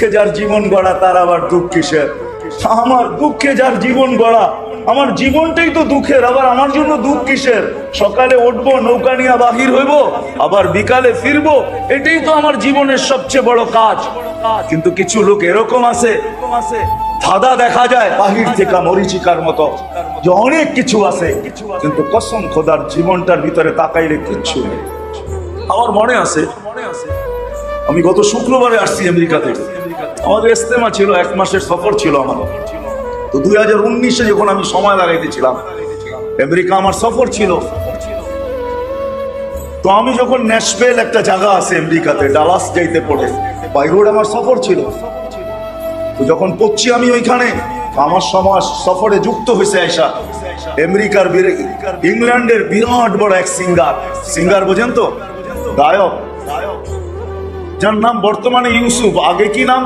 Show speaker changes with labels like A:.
A: সুখে যার জীবন গড়া তার আবার দুঃখ কিসের? আমার দুঃখে যার জীবন গড়া, আমার জীবনটাই তো দুঃখের, আবার আমার জন্য দুঃখ কিসের? সকালে উঠবো, নৌকা নিয়ে বাহির হইব, আবার বিকালে ফিরবো, এটাই তো আমার জীবনের সবচেয়ে বড় কাজ। কিন্তু কিছু লোক এরকম আছে, ধাঁধা দেখা যায় বাহির থেকে মরিচিকার মতো, যে অনেক কিছু আছে, কিন্তু কসম খোদার জীবনটার ভিতরে তাকাইলে কিচ্ছু নেই। আমার মনে আছে, আমি গত শুক্রবারে আসছি আমেরিকা থেকে। আমাদের ইস্তেমা ছিল, 1 মাসের সফর ছিল আমার। তো 2019-এ যখন আমি সময় লাগাইতেছিলাম, আমেরিকা আমার সফর ছিল। তো আমি যখন ন্যাশভিল একটা জায়গা আছে আমেরিকাতে, ডালাস যাইতে পড়ে, বাই রোড আমার সফর ছিল। তো যখন পড়ছি আমি ওইখানে, আমার সমাজ সফরে যুক্ত হয়েছে আয়সা আমেরিকার, ইংল্যান্ডের বিরাট বড় এক সিঙ্গার বোঝেন তো, গায়ক, যার নাম বর্তমানে ইউসুফ, আগে কি নাম